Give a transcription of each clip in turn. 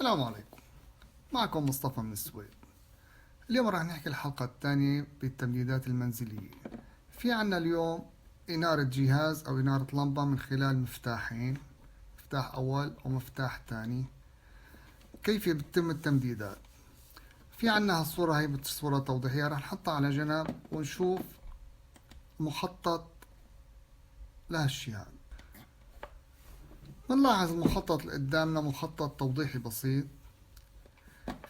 السلام عليكم. معكم مصطفى من السويد. اليوم راح نحكي الحلقة الثانية بالتمديدات المنزلية. في عنا اليوم إنارة جهاز أو إنارة لمبة من خلال مفتاحين، مفتاح أول ومفتاح ثاني. كيف بتتم التمديدات؟ في عنا هالصورة، هي صورة توضيحية راح نحطها على جنب ونشوف مخطط لهالشي هذا. بنلاحظ المخطط اللي قدامنا مخطط توضيحي بسيط.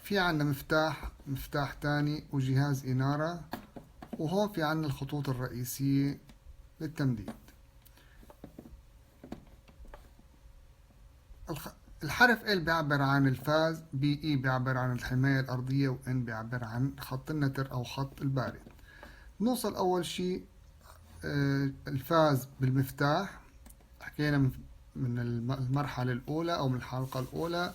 في عنا مفتاح تاني وجهاز إنارة، وهون في عنا الخطوط الرئيسية للتمديد. الحرف L بيعبر عن الفاز، BE بيعبر عن الحماية الأرضية، و N بيعبر عن خط النتر أو خط البارد. نوصل أول شي الفاز بالمفتاح. حكينا من المرحلة الأولى أو من الحلقة الأولى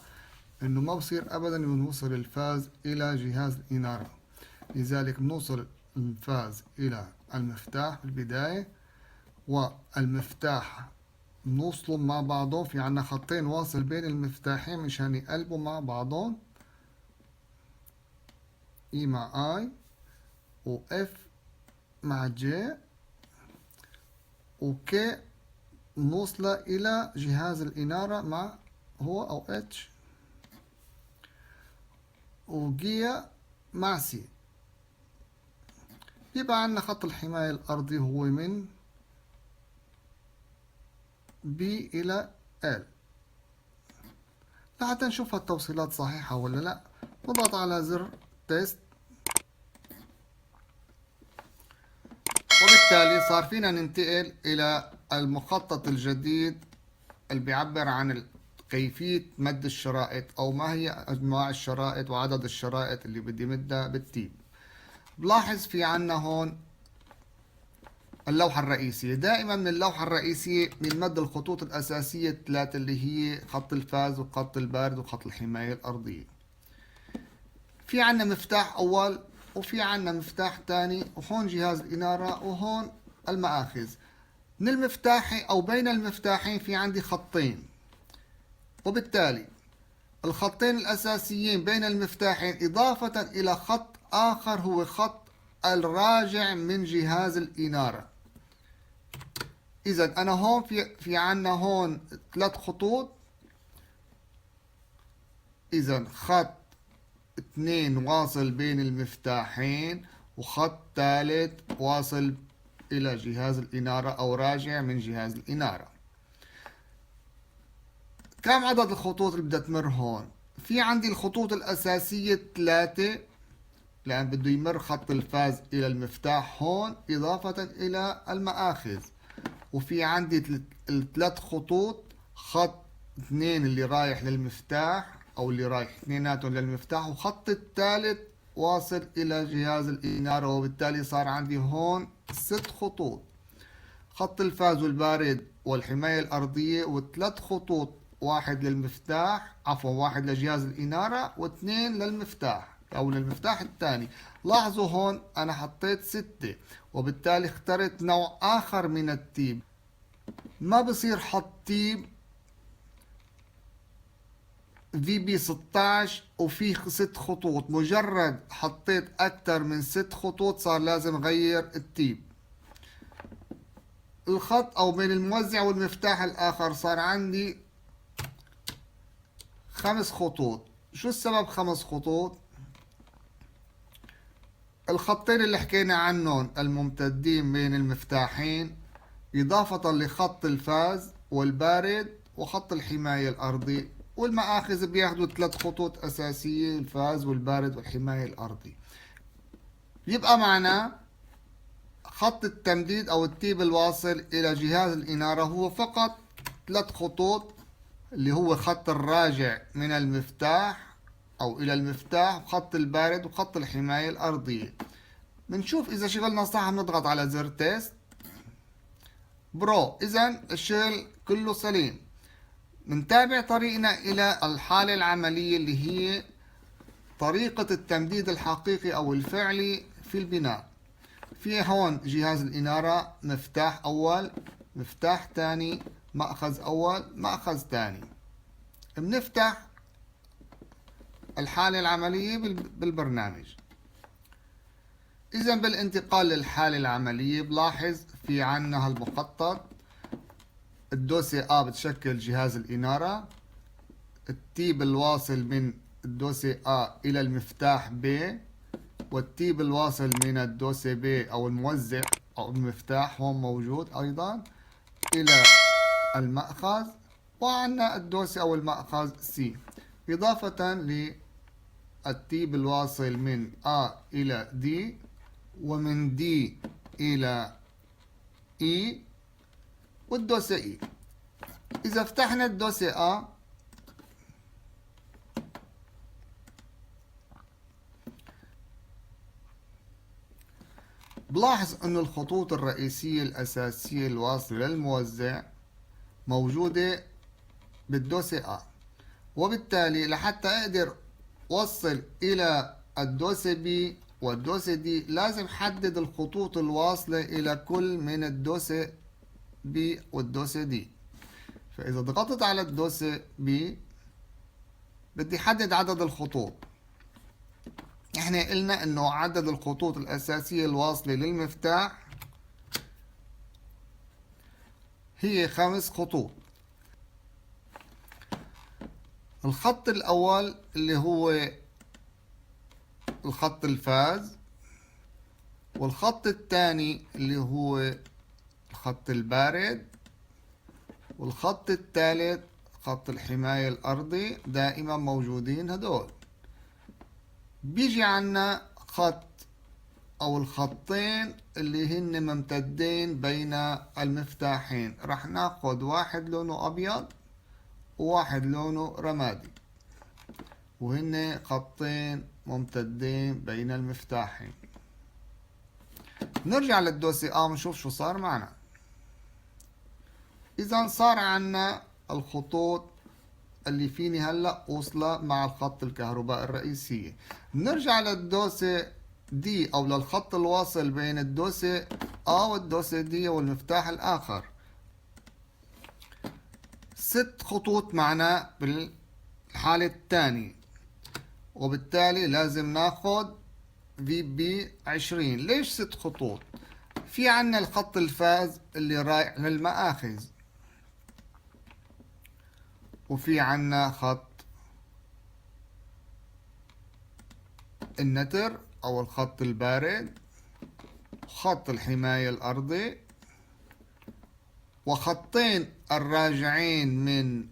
إنه ما بصير أبدا نوصل الفاز إلى جهاز الإنارة، لذلك بنوصل الفاز إلى المفتاح في البداية، والمفتاح بنوصلهم مع بعضهم. في عنا خطين واصل بين المفتاحين مشان يقلبوا مع بعضهم، E مع I و F مع J و K نوصله إلى جهاز الإنارة مع هو أو H، وجيا مع C. يبقى عنا خط الحماية الأرضي هو من B إلى L. لحتى نشوف التوصيلات صحيحة ولا لا نضغط على زر تيست، وبالتالي صار فينا ننتقل إلى المخطط الجديد اللي بيعبر عن كيفية مد الشرائط أو ما هي أنواع الشرائط وعدد الشرائط اللي بدي مدها بالتيب. بلاحظ في عنا هون اللوحة الرئيسية. دائما من اللوحة الرئيسية بنمد الخطوط الأساسية الثلاثة اللي هي خط الفاز وخط البارد وخط الحماية الأرضية. في عنا مفتاح أول وفي عنا مفتاح تاني، وهون جهاز الإنارة وهون المآخذ. من المفتاح أو بين المفتاحين في عندي خطين، وبالتالي الخطين الأساسيين بين المفتاحين إضافة إلى خط آخر هو خط الراجع من جهاز الإنارة. إذا أنا هون في عنا هون 3 خطوط. إذا خط 2 واصل بين المفتاحين، وخط ثالث واصل إلى جهاز الإنارة أو راجع من جهاز الإنارة. كم عدد الخطوط اللي بدها تمر هون؟ في عندي الخطوط الأساسية 3، لأن بده يمر خط الفاز إلى المفتاح هون إضافة إلى المآخذ. وفي عندي الثلاث خطوط، خط 2 اللي رايح للمفتاح أو اللي رايح اثنيناتهم للمفتاح، وخط الثالث واصل إلى جهاز الإنارة، وبالتالي صار عندي هون 6 خطوط: خط الفاز والبارد والحماية الأرضية، و3 خطوط، واحد للمفتاح واحد لجهاز الإنارة واثنين للمفتاح أو للمفتاح الثاني. لاحظوا هون أنا حطيت 6، وبالتالي اخترت نوع آخر من التيب. ما بصير حط تيب VB16 وفيه 6 خطوط، مجرد حطيت أكثر من 6 خطوط صار لازم غير التيب. الخط أو بين الموزع والمفتاح الآخر صار عندي 5 خطوط. شو السبب 5 خطوط؟ الخطين اللي حكينا عنهم الممتدين بين المفتاحين، إضافة لخط الفاز والبارد وخط الحماية الأرضي، والمآخذ بياخدوا 3 خطوط أساسية: الفاز والبارد والحماية الأرضي. يبقى معنا خط التمديد أو التيب الواصل إلى جهاز الإنارة هو فقط 3 خطوط، اللي هو خط الراجع من المفتاح أو إلى المفتاح، وخط البارد وخط الحماية الأرضية. بنشوف إذا شغلنا صح، بنضغط على زر تيست برو. إذا الشغل كله سليم. بنتابع طريقنا إلى الحالة العملية اللي هي طريقة التمديد الحقيقي أو الفعلي في البناء. في هون جهاز الإنارة، مفتاح أول، مفتاح ثاني، مأخذ أول، مأخذ ثاني. بنفتح الحالة العملية بالبرنامج. إذا بالانتقال للحالة العملية بلاحظ في عنا هالمخطط، الدوسة A بتشكل جهاز الإنارة، التيب الواصل من الدوسة A إلى المفتاح B، والتيب الواصل من الدوسة B أو الموزع أو المفتاح هون موجود أيضا إلى المأخذ، وعندنا الدوسة أو المأخذ C، إضافة للتيب الواصل من A إلى D، ومن D إلى E، والدوسة E. إذا فتحنا الدوسة A بلاحظ أن الخطوط الرئيسية الأساسية الواصلة للموزع موجودة بالدوسة A، وبالتالي لحتى أقدر وصل إلى الدوسة B والدوسة D لازم حدد الخطوط الواصلة إلى كل من الدوسة B والدوسة D. فإذا ضغطت على الدوسة B بدي حدد عدد الخطوط. احنا قلنا انه عدد الخطوط الأساسية الواصلة للمفتاح هي 5 خطوط. الخط الأول اللي هو الخط الفاز، والخط الثاني اللي هو الخط البارد، والخط الثالث خط الحماية الأرضي، دائما موجودين هدول. بيجي عنا خط أو الخطين اللي هن ممتدين بين المفتاحين، رح ناخد واحد لونه أبيض وواحد لونه رمادي، وهن خطين ممتدين بين المفتاحين. نرجع للدوسي A ونشوف شو صار معنا. إذا صار عنا الخطوط اللي فيني هلأ وصلة مع الخط الكهرباء الرئيسية. نرجع للدوسة D أو للخط الواصل بين الدوسة A والدوسة D والمفتاح الآخر. 6 خطوط معنا بالحالة الثانية، وبالتالي لازم ناخد VB 20. ليش 6 خطوط؟ في عنا الخط الفاز اللي رايح للمآخذ، وفي عنا خط النتر أو الخط البارد، خط الحماية الأرضي، وخطين الراجعين من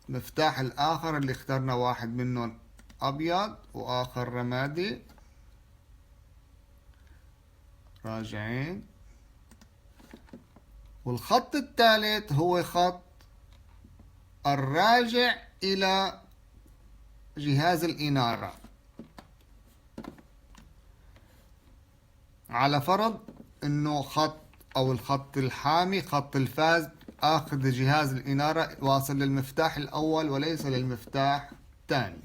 المفتاح الآخر اللي اخترنا واحد منهم أبيض وآخر رمادي، راجعين. والخط الثالث هو خط الراجع إلى جهاز الإنارة، على فرض إنه خط أو الخط الحامي خط الفاز آخذ جهاز الإنارة واصل للمفتاح الأول وليس للمفتاح الثاني.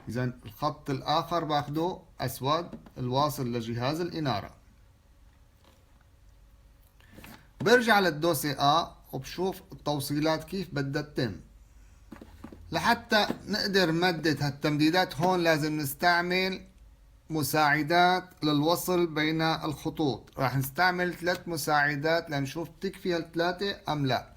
إذا الخط الآخر باخده أسود الواصل لجهاز الإنارة. برجع للدوسة A وبشوف التوصيلات كيف بدها تتم. لحتى نقدر نمدد هالتمديدات هون لازم نستعمل مساعدات للوصل بين الخطوط. راح نستعمل 3 مساعدات لنشوف تكفي هالثلاثة أم لا.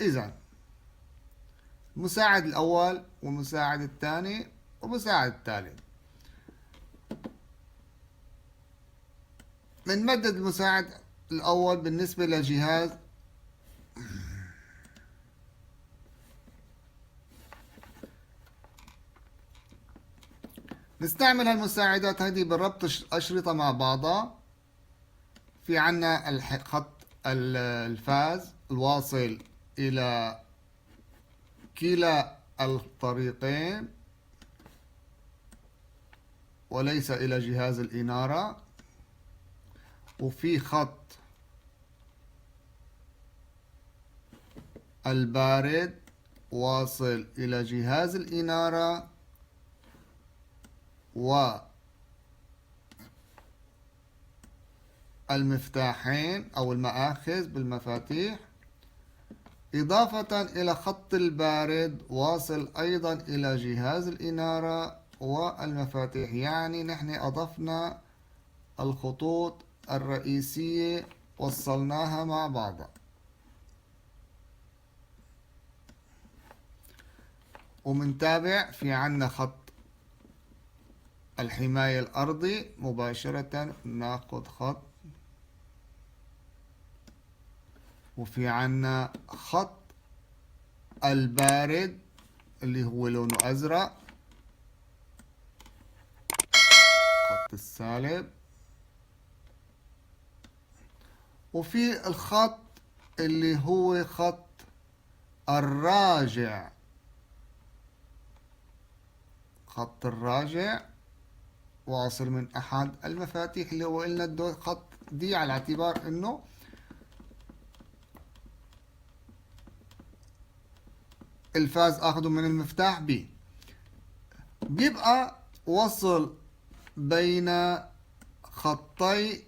إذا المساعد الأول والمساعد الثاني ومساعد الثالث. بنمدد المساعد الأول بالنسبة للجهاز نستعمل هالمساعدات هذه بربط الأشرطة مع بعضها. في عنا خط الفاز الواصل إلى كلا الطريقين وليس إلى جهاز الإنارة، وفي خط البارد واصل إلى جهاز الإنارة المفتاحين أو المآخذ بالمفاتيح، إضافة إلى خط البارد واصل أيضا إلى جهاز الإنارة والمفاتيح. يعني نحن أضفنا الخطوط الرئيسية وصلناها مع بعضها. ومنتابع في عنا خط الحماية الأرضي مباشرة، ناخد خط، وفي عنا خط البارد اللي هو لونه أزرق، خط السالب، وفي الخط اللي هو خط الراجع، خط الراجع واصل من أحد المفاتيح اللي هو قلنا خط دي، على اعتبار إنه الفاز أخده من المفتاح بي. بيبقى وصل بين خطي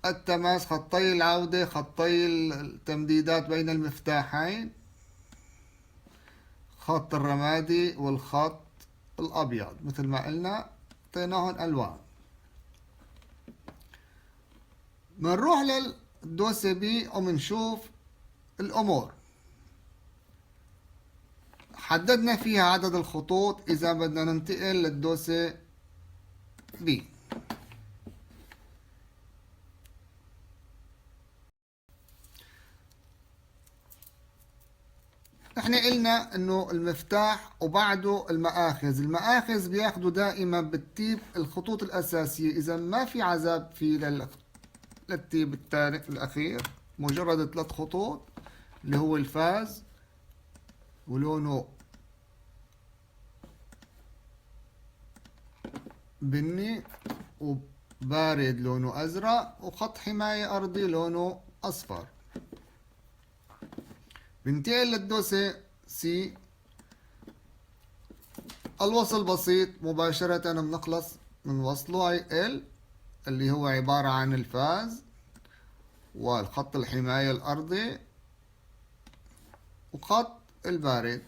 التماس، خطي العودة، خطي التمديدات بين المفتاحين، خط الرمادي والخط الأبيض، مثل ما قلنا اعطيناهم ألوان. منروح للدوسي بي ومنشوف الأمور. حددنا فيها عدد الخطوط إذا بدنا ننتقل للدوسي بي. احنا قلنا انه المفتاح وبعده المآخذ بياخدوا دائما بالتيب الخطوط الأساسية. إذا ما في عذاب في للتيب الثاني الأخير، مجرد 3 خطوط اللي هو الفاز ولونه بني وبارد لونه أزرق وخط حماية أرضي لونه أصفر. بننتقل للدوسي سي. الوصل بسيط مباشرة، بنخلص من وصله هي ال اللي هو عبارة عن الفاز والخط الحماية الأرضي وخط البارد.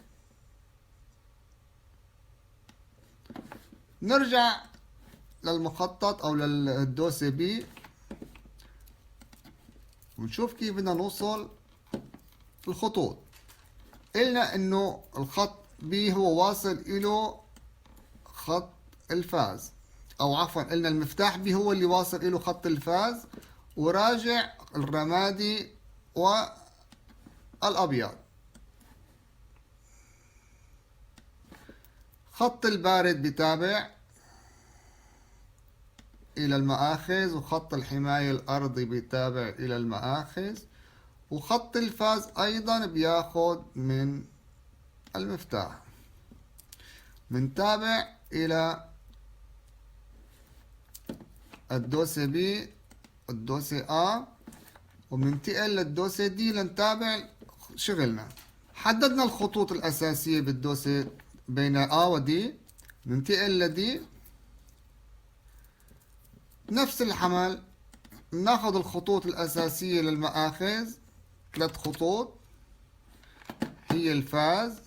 نرجع للمخطط أو للدوسي بي ونشوف كيف بدنا نوصل الخطوط. قلنا إنه الخط بي هو واصل إله خط الفاز، أو عفوا قلنا المفتاح بي هو اللي واصل إله خط الفاز وراجع الرمادي والأبيض. خط البارد بتابع إلى المآخذ، وخط الحماية الأرضي بيتابع إلى المآخذ، وخط الفاز أيضا بياخد من المفتاح. منتابع إلى الدوسي بي والدوسي A، ومننتقل للدوسي دي لنتابع شغلنا. حددنا الخطوط الأساسية بالدوسي بين A و D. ننتقل لدي، نفس الحمل، ناخذ الخطوط الأساسية للمآخذ، 3 خطوط هي الفاز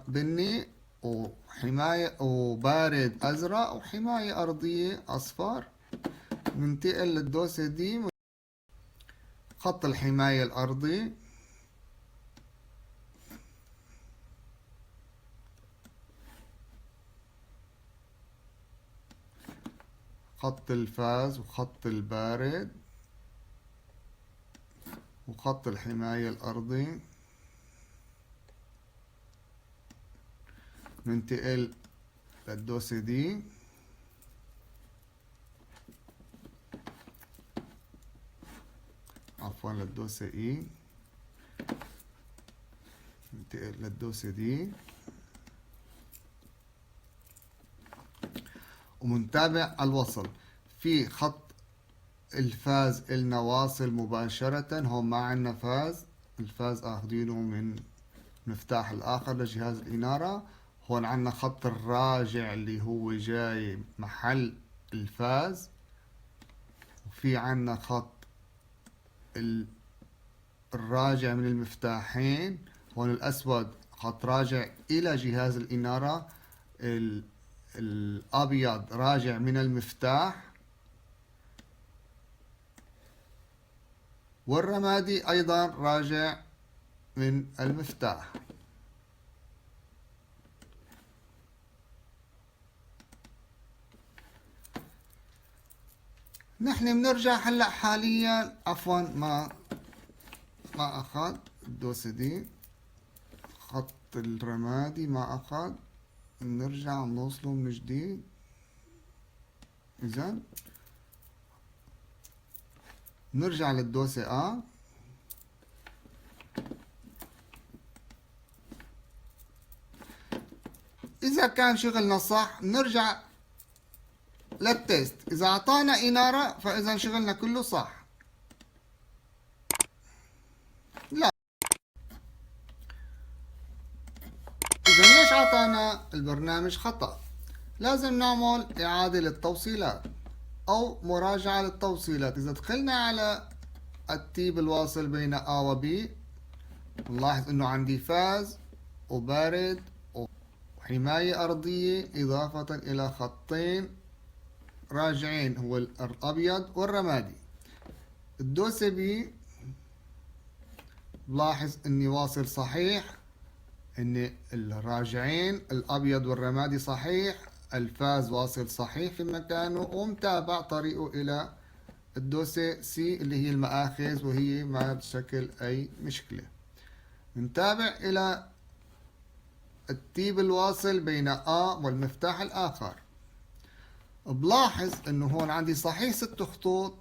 بني وحماية وبارد أزرق وحماية أرضية أصفر. ننتقل للدوسي دي، خط الحماية الأرضي، خط الفاز وخط البارد وخط الحماية الأرضي. ننتقل للدوسي دي، عفوا للدوسي اي. ننتقل للدوسي دي ومنتابع الوصل. في خط الفاز إلنا واصل مباشرة، هون ما عنا فاز، الفاز اخذينه من المفتاح الآخر لجهاز الإنارة. هون عنا خط الراجع اللي هو جاي محل الفاز، وفي عنا خط الراجع من المفتاحين. هون الأسود خط راجع إلى جهاز الإنارة، الأبيض راجع من المفتاح، والرمادي أيضا راجع من المفتاح. نحن بنرجع هلا حاليا، عفوا ما أخذ الدوسة دي، خط الرمادي ما أخذ، نرجع نوصله من جديد. إذا نرجع للدوسة إذا كان شغلنا صح نرجع للتيست. إذا أعطانا إنارة فإذا شغلنا كله صح. لا، إذا ليش أعطانا البرنامج خطأ؟ لازم نعمل إعادة للتوصيلات أو مراجعة للتوصيلات. إذا دخلنا على التيب الواصل بين A و B، نلاحظ إنه عندي فاز وبارد وحماية أرضية، إضافة إلى خطين راجعين، هو الأبيض والرمادي. الدوسة بي بلاحظ إني واصل صحيح، إن الراجعين الأبيض والرمادي صحيح، الفاز واصل صحيح في مكانه، ومتابع طريقه إلى الدوسة سي اللي هي المآخذ، وهي ما بتشكل أي مشكلة. نتابع إلى التيب الواصل بين A والمفتاح الآخر. بلاحظ انه هون عندي صحيح 6 خطوط،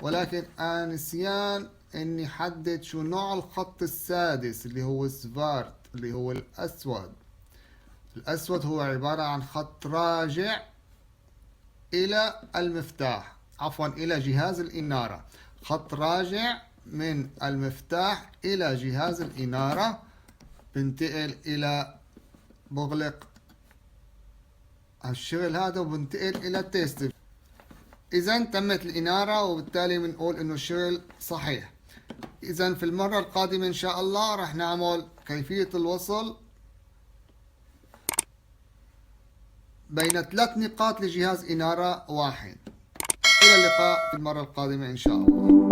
ولكن انا نسيان اني حدد شو نوع الخط السادس اللي هو سفارت، اللي هو الاسود. الاسود هو عبارة عن خط راجع الى المفتاح، عفوا الى جهاز الانارة. خط راجع من المفتاح الى جهاز الانارة، بنتقل الى بغلق الشغل هذا وبنتقل الى التيست. اذا تمت الانارة، وبالتالي بنقول انه الشغل صحيح. اذا في المرة القادمة ان شاء الله رح نعمل كيفية الوصل بين 3 نقاط لجهاز انارة واحد. الى اللقاء في المرة القادمة ان شاء الله.